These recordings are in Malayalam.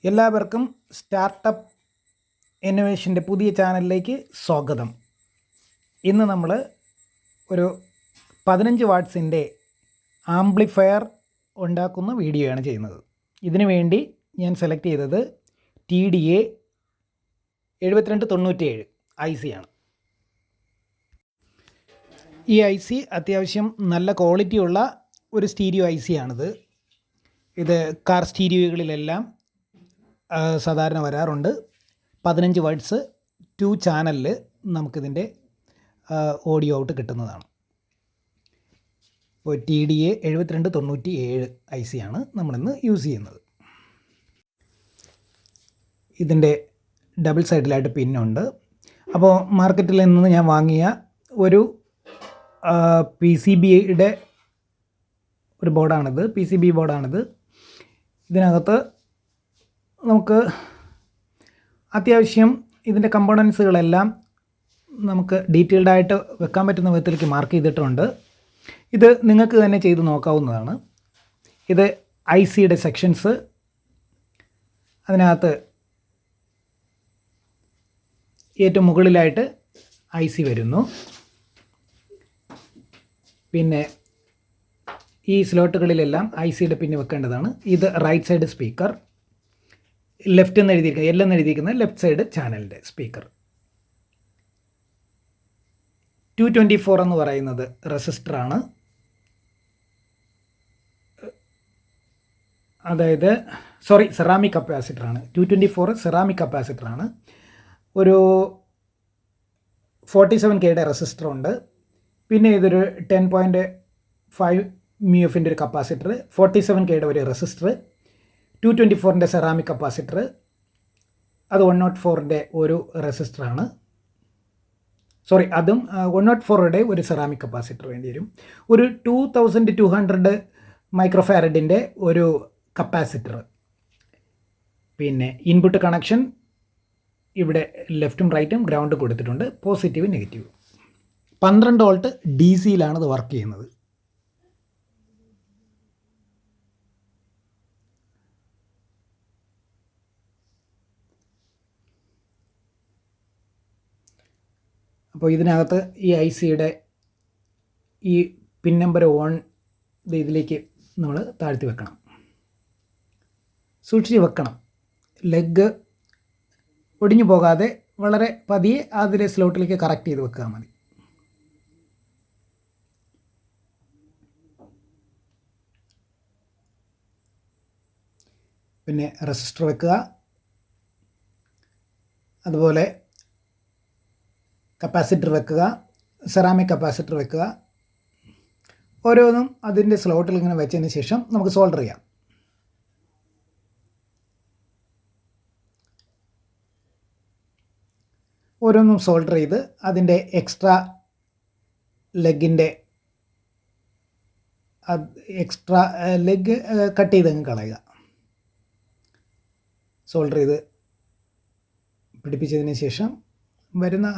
എല്ലാവർക്കും സ്റ്റാർട്ടപ്പ് ഇന്നോവേഷൻ്റെ പുതിയ ചാനലിലേക്ക് സ്വാഗതം. ഇന്ന് നമ്മൾ ഒരു 15 വാട്ട്സിൻ്റെ ആംപ്ലിഫയർ ഉണ്ടാക്കുന്ന വീഡിയോയാണ് ചെയ്യുന്നത്. ഇതിനു വേണ്ടി ഞാൻ സെലക്ട് ചെയ്തത് TDA 7297 IC ആണ്. ഈ IC അത്യാവശ്യം നല്ല ക്വാളിറ്റിയുള്ള ഒരു സ്റ്റീരിയോ IC ആണിത്. ഇത് കാർ സ്റ്റീരിയോകളിലെല്ലാം സാധാരണ വരാറുണ്ട്. 15 വാട്ട്സ് 2 ചാനലിൽ നമുക്കിതിൻ്റെ ഓഡിയോ ഔട്ട് കിട്ടുന്നതാണ്. ഇപ്പോൾ TDA 7297 IC ആണ് നമ്മളിന്ന് യൂസ് ചെയ്യുന്നത്. ഇതിൻ്റെ ഡബിൾ സൈഡിലായിട്ട് പിന്നുണ്ട്. അപ്പോൾ മാർക്കറ്റിൽ നിന്ന് ഞാൻ വാങ്ങിയ ഒരു PCBയുടെ ഒരു ബോർഡാണിത്. PCB ബോർഡാണിത്. ഇതിനകത്ത് നമുക്ക് അത്യാവശ്യം ഇതിൻ്റെ കമ്പോണൻസുകളെല്ലാം നമുക്ക് ഡീറ്റെയിൽഡായിട്ട് വെക്കാൻ പറ്റുന്ന വിധത്തിലേക്ക് മാർക്ക് ചെയ്തിട്ടുണ്ട്. ഇത് നിങ്ങൾക്ക് തന്നെ ചെയ്ത് നോക്കാവുന്നതാണ്. ഇത് ICയുടെ സെക്ഷൻസ്, അതിനകത്ത് ഏറ്റവും മുകളിലായിട്ട് IC വരുന്നു. പിന്നെ ഈ സ്ലോട്ടുകളിലെല്ലാം ICയുടെ പിന്ന് വെക്കേണ്ടതാണ്. ഇത് റൈറ്റ് സൈഡ് സ്പീക്കർ, ലെഫ്റ്റ് എന്ന് എഴുതിയിരിക്കുന്നത് L എന്ന് എഴുതിയിരിക്കുന്നത് ലെഫ്റ്റ് സൈഡ് ചാനലിൻ്റെ സ്പീക്കർ. 224 എന്ന് പറയുന്നത് റെസിസ്റ്ററാണ്. അതായത് സെറാമിക് കപ്പാസിറ്ററാണ്. 224 സെറാമിക് കപ്പാസിറ്ററാണ്. ഒരു 47Kയുടെ റെസിസ്റ്ററുണ്ട്. പിന്നെ ഇതൊരു 10.5 μFൻ്റെ ഒരു കപ്പാസിറ്റർ, 47Kയുടെ ഒരു റെസിസ്റ്റർ, 224ൻ്റെ സെറാമിക് കപ്പാസിറ്റർ, അത് 104ൻ്റെ ഒരു റെസിസ്റ്ററാണ്. അതും 104യുടെ ഒരു സെറാമിക് കപ്പാസിറ്റർ വേണ്ടി വരും. ഒരു 2200 മൈക്രോഫാരഡിൻ്റെ ഒരു കപ്പാസിറ്റർ. പിന്നെ ഇൻപുട്ട് കണക്ഷൻ ഇവിടെ ലെഫ്റ്റും റൈറ്റും ഗ്രൗണ്ട് കൊടുത്തിട്ടുണ്ട്, പോസിറ്റീവ് നെഗറ്റീവ്. 12 വോൾട്ട് DC-യിലാണ് ഇത് വർക്ക് ചെയ്യുന്നത്. അപ്പോൾ ഇതിനകത്ത് ഈ ICയുടെ ഈ പിൻ നമ്പർ 1 ഇതിലേക്ക് നമ്മൾ താഴ്ത്തി വെക്കണം, സൂക്ഷിച്ച് വെക്കണം. ലെഗ് ഒടിഞ്ഞു പോകാതെ വളരെ പതിയെ അതിലെ സ്ലോട്ടിലേക്ക് കറക്റ്റ് ചെയ്ത് വെക്കുക മതി. പിന്നെ റെസിസ്റ്റർ വെക്കുക, അതുപോലെ കപ്പാസിറ്റർ വെക്കുക, സെറാമിക് കപ്പാസിറ്റർ വെക്കുക. ഓരോന്നും അതിൻ്റെ സ്ലോട്ടിൽ ഇങ്ങനെ വെച്ചതിന് ശേഷം നമുക്ക് സോൾഡർ ചെയ്യാം. ഓരോന്നും സോൾഡർ ചെയ്ത് അതിൻ്റെ എക്സ്ട്രാ ലെഗ് കട്ട് ചെയ്തങ്ങ് കളയുക. സോൾഡർ ചെയ്ത് പിടിപ്പിച്ചതിന് ശേഷം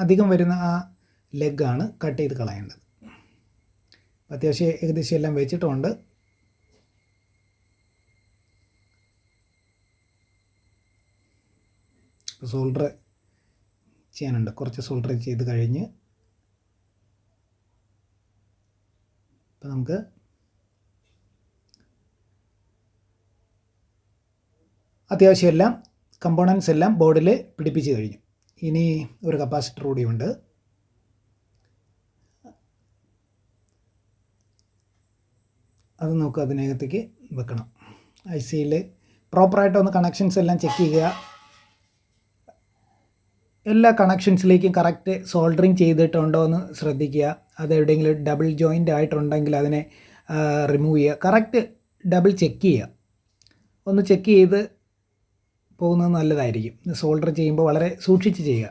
അധികം വരുന്ന ആ ലെഗാണ് കട്ട് ചെയ്ത് കളയേണ്ടത്. അത്യാവശ്യം ഏകദേശം എല്ലാം വെച്ചിട്ടുണ്ട്. സോൾഡർ ചെയ്യാനുണ്ട്. കുറച്ച് സോൾഡർ ചെയ്ത് കഴിഞ്ഞ് ഇപ്പം നമുക്ക് അത്യാവശ്യം എല്ലാം കമ്പോണൻസ് എല്ലാം ബോർഡിൽ പിടിപ്പിച്ച് കഴിഞ്ഞു. ഇനി ഒരു കപ്പാസിറ്റർ കൂടിയുണ്ട്. അത് നമുക്ക് അതിനകത്തേക്ക് വെക്കണം. ICയിൽ പ്രോപ്പറായിട്ടൊന്ന് കണക്ഷൻസ് എല്ലാം ചെക്ക് ചെയ്യുക. എല്ലാ കണക്ഷൻസിലേക്കും കറക്റ്റ് സോൾഡറിങ് ചെയ്തിട്ടുണ്ടോ എന്ന് ശ്രദ്ധിക്കുക. അത് എവിടെയെങ്കിലും ഡബിൾ ജോയിൻ്റ് ആയിട്ടുണ്ടെങ്കിൽ അതിനെ റിമൂവ് ചെയ്യുക. കറക്റ്റ് ഡബിൾ ചെക്ക് ചെയ്യുക. ഒന്ന് ചെക്ക് ചെയ്ത് പോകുന്നത് നല്ലതായിരിക്കും. സോൾഡർ ചെയ്യുമ്പോൾ വളരെ സൂക്ഷിച്ച് ചെയ്യുക.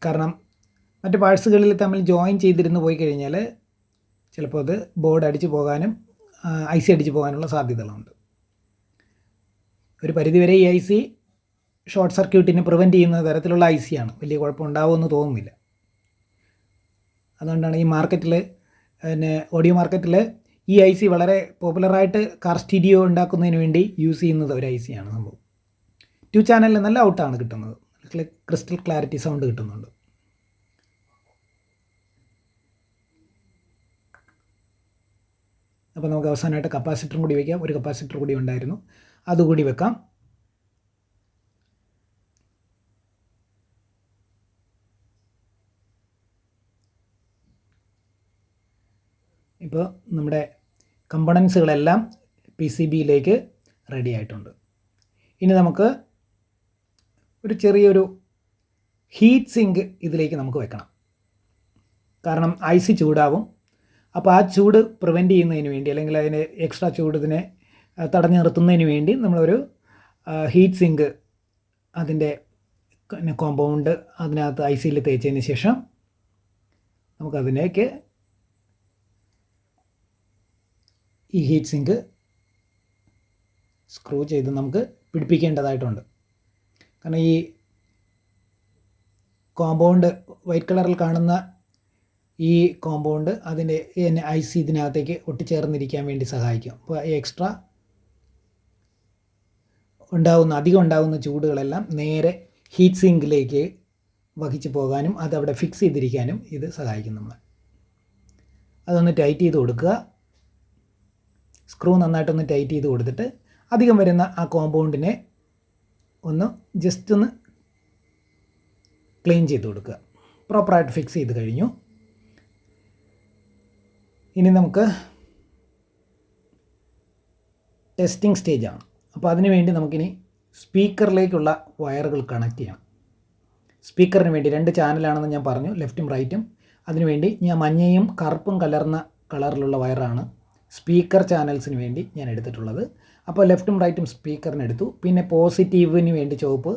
കാരണം മറ്റ് പാർട്സുകളിൽ തമ്മിൽ ജോയിൻ ചെയ്തിരുന്ന് പോയി കഴിഞ്ഞാൽ ചിലപ്പോൾ അത് ബോർഡ് അടിച്ചു പോകാനും IC അടിച്ചു പോകാനുള്ള സാധ്യതകളുണ്ട്. ഒരു പരിധിവരെ ഈ IC ഷോർട്ട് സർക്യൂട്ടിനെ പ്രിവെൻറ്റ് ചെയ്യുന്ന തരത്തിലുള്ള IC ആണ്. വലിയ കുഴപ്പമുണ്ടാവുമെന്ന് തോന്നുന്നില്ല. അതുകൊണ്ടാണ് ഈ മാർക്കറ്റിൽ ഓഡിയോ മാർക്കറ്റിൽ ഈ ഐ സി വളരെ പോപ്പുലറായിട്ട് കാർ സ്റ്റീരിയോ ഉണ്ടാക്കുന്നതിന് വേണ്ടി യൂസ് ചെയ്യുന്നത് ഒരു ഐ സിയാണ് സംഭവം. 2 ചാനലിൽ നല്ല ഔട്ടാണ് കിട്ടുന്നത്, ക്രിസ്റ്റൽ ക്ലാരിറ്റി സൗണ്ട് കിട്ടുന്നുണ്ട്. അപ്പോൾ നമുക്ക് അവസാനമായിട്ട് കപ്പാസിറ്ററും കൂടി വയ്ക്കാം. ഒരു കപ്പാസിറ്റർ കൂടി ഉണ്ടായിരുന്നു, അതുകൂടി വെക്കാം. ഇപ്പോൾ നമ്മുടെ കമ്പണൻസുകളെല്ലാം PCBയിലേക്ക് റെഡി ആയിട്ടുണ്ട്. ഇനി നമുക്ക് ഒരു ചെറിയൊരു ഹീറ്റ് സിങ്ക് ഇതിലേക്ക് നമുക്ക് വെക്കണം. കാരണം ഐ സി ചൂടാവും. അപ്പോൾ ആ ചൂട് പ്രിവെൻറ്റ് ചെയ്യുന്നതിന് വേണ്ടി, അല്ലെങ്കിൽ അതിന് എക്സ്ട്രാ ചൂട് ഇതിനെ തടഞ്ഞു നിർത്തുന്നതിന് വേണ്ടി നമ്മളൊരു ഹീറ്റ് സിങ്ക് അതിൻ്റെ കോമ്പൗണ്ട് അതിനകത്ത് ഐ സിയിൽ തേച്ചതിന് ശേഷം നമുക്കതിലേക്ക് ഈ ഹീറ്റ് സിങ്ക് സ്ക്രൂ ചെയ്ത് നമുക്ക് പിടിപ്പിക്കേണ്ടതായിട്ടുണ്ട്. കാരണം ഈ കോമ്പൗണ്ട് വൈറ്റ് കളറിൽ കാണുന്ന ഈ കോമ്പൗണ്ട് അതിൻ്റെ ഐ സി ഇതിനകത്തേക്ക് ഒട്ടിച്ചേർന്നിരിക്കാൻ വേണ്ടി സഹായിക്കും. അപ്പോൾ ഈ എക്സ്ട്രാ അധികം ഉണ്ടാകുന്ന ചൂടുകളെല്ലാം നേരെ ഹീറ്റ് സിങ്കിലേക്ക് വഹിച്ചു പോകാനും അതവിടെ ഫിക്സ് ചെയ്തിരിക്കാനും ഇത് സഹായിക്കും നമ്മളെ. അതൊന്ന് ടൈറ്റ് ചെയ്ത് കൊടുക്കുക. സ്ക്രൂ നന്നായിട്ടൊന്ന് ടൈറ്റ് ചെയ്ത് കൊടുത്തിട്ട് അധികം വരുന്ന ആ കോമ്പൗണ്ടിനെ ജസ്റ്റ് ഒന്ന് ക്ലീൻ ചെയ്ത് കൊടുക്കുക. പ്രോപ്പറായിട്ട് ഫിക്സ് ചെയ്ത് കഴിഞ്ഞു. ഇനി നമുക്ക് ടെസ്റ്റിംഗ് സ്റ്റേജാണ്. അപ്പോൾ അതിന് വേണ്ടി നമുക്കിനി സ്പീക്കറിലേക്കുള്ള വയറുകൾ കണക്ട് ചെയ്യണം. സ്പീക്കറിന് വേണ്ടി 2 ചാനലാണെന്ന് ഞാൻ പറഞ്ഞു, ലെഫ്റ്റും റൈറ്റും. അതിനുവേണ്ടി ഞാൻ മഞ്ഞയും കറുപ്പും കലർന്ന കളറിലുള്ള വയറാണ് സ്പീക്കർ ചാനൽസിന് വേണ്ടി ഞാൻ എടുത്തിട്ടുള്ളത്. അപ്പോൾ ലെഫ്റ്റും റൈറ്റും സ്പീക്കറിന് എടുത്തു. പിന്നെ പോസിറ്റീവിന് വേണ്ടി ചുവപ്പ്,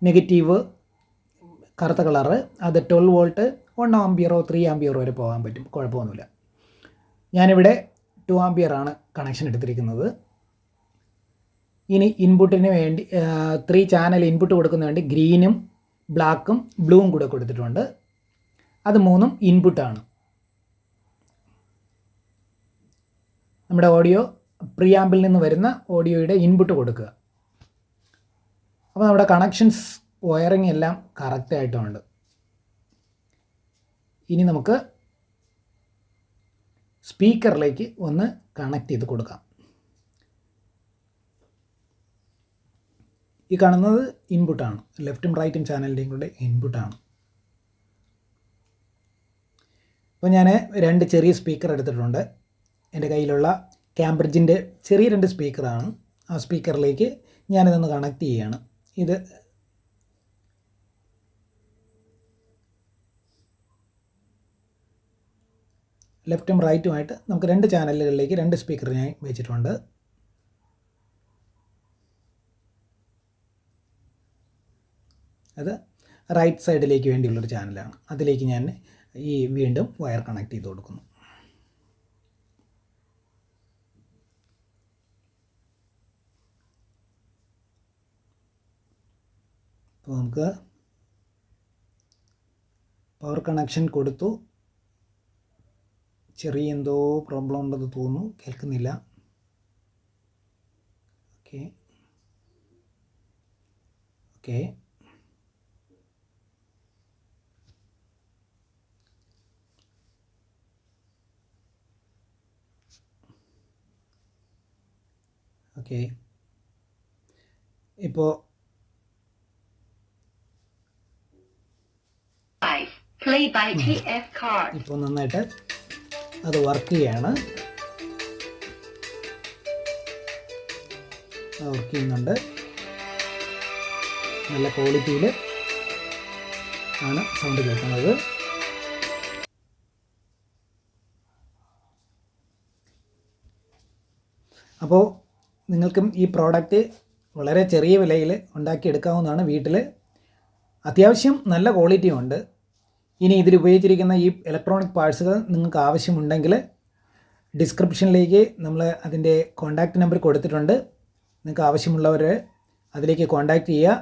നെഗറ്റീവ് കറുത്ത കളറ്. അത് 12 വോൾട്ട് 1 ആംപിയറോ 3 ആംപിയറോ വരെ പോകാൻ പറ്റും, കുഴപ്പമൊന്നുമില്ല. ഞാനിവിടെ 2 ആംപിയറാണ് കണക്ഷൻ എടുത്തിരിക്കുന്നത്. ഇനി ഇൻപുട്ടിന് വേണ്ടി 3 ചാനൽ ഇൻപുട്ട് കൊടുക്കുന്നതിന് വേണ്ടി ഗ്രീനും ബ്ലാക്കും ബ്ലൂവും കൂടെ കൊടുത്തിട്ടുണ്ട്. അത് 3ഉം ഇൻപുട്ടാണ്. നമ്മുടെ ഓഡിയോ പ്രിയാമ്പിൽ നിന്ന് വരുന്ന ഓഡിയോയുടെ ഇൻപുട്ട് കൊടുക്കുക. അപ്പോൾ നമ്മുടെ കണക്ഷൻസ് വയറിംഗ് എല്ലാം കറക്റ്റായിട്ടുണ്ട്. ഇനി നമുക്ക് സ്പീക്കറിലേക്ക് ഒന്ന് കണക്ട് ചെയ്ത് കൊടുക്കാം. ഈ കാണുന്നത് ഇൻപുട്ടാണ്, ലെഫ്റ്റും റൈറ്റും ചാനലിൻ്റെയും കൂടെ ഇൻപുട്ടാണ്. അപ്പോൾ ഞാൻ 2 ചെറിയ സ്പീക്കർ എടുത്തിട്ടുണ്ട്. എൻ്റെ കയ്യിലുള്ള ക്യാംബ്രിഡ്ജിൻ്റെ ചെറിയ 2 സ്പീക്കറാണ്. ആ സ്പീക്കറിലേക്ക് ഞാനിതൊന്ന് കണക്ട് ചെയ്യുകയാണ്. ഇത് ലെഫ്റ്റും റൈറ്റുമായിട്ട് നമുക്ക് 2 ചാനലുകളിലേക്ക് 2 സ്പീക്കർ ഞാൻ വെച്ചിട്ടുണ്ട്. അത് റൈറ്റ് സൈഡിലേക്ക് വേണ്ടിയുള്ളൊരു ചാനലാണ്. അതിലേക്ക് ഞാൻ വീണ്ടും വയർ കണക്ട് ചെയ്ത് കൊടുക്കുന്നു. അപ്പോൾ നമുക്ക് പവർ കണക്ഷൻ കൊടുത്തു. ചെറിയ എന്തോ പ്രോബ്ലം ഉണ്ടെന്ന് തോന്നുന്നു, കേൾക്കുന്നില്ല. ഓക്കെ ഓക്കെ ഓക്കെ ഇപ്പോൾ ഇപ്പോൾ നന്നായിട്ട് അത് വർക്ക് ചെയ്യാണ്, വർക്ക് ചെയ്യുന്നുണ്ട്. നല്ല ക്വാളിറ്റിയിൽ ആണ് സൗണ്ട് കേൾക്കുന്നത്. അപ്പോൾ നിങ്ങൾക്കും ഈ പ്രോഡക്റ്റ് വളരെ ചെറിയ വിലയിൽ ഉണ്ടാക്കിയെടുക്കാവുന്നതാണ്. വീട്ടിൽ അത്യാവശ്യം നല്ല ക്വാളിറ്റിയും ഉണ്ട്. ഇനി ഇതിൽ ഉപയോഗിച്ചിരിക്കുന്ന ഈ ഇലക്ട്രോണിക് പാർട്സുകൾ നിങ്ങൾക്ക് ആവശ്യമുണ്ടെങ്കിൽ ഡിസ്ക്രിപ്ഷനിലേക്ക് നമ്മൾ അതിൻ്റെ കോൺടാക്റ്റ് നമ്പർ കൊടുത്തിട്ടുണ്ട്. നിങ്ങൾക്ക് ആവശ്യമുള്ളവർ അതിലേക്ക് കോൺടാക്റ്റ് ചെയ്യുക,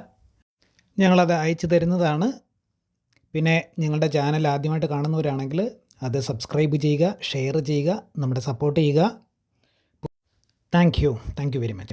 ഞങ്ങളത് അയച്ചു തരുന്നതാണ്. പിന്നെ ഞങ്ങളുടെ ചാനൽ ആദ്യമായിട്ട് കാണുന്നവരാണെങ്കിൽ അത് സബ്സ്ക്രൈബ് ചെയ്യുക, ഷെയർ ചെയ്യുക, നമ്മുടെ സപ്പോർട്ട് ചെയ്യുക. Thank you very much.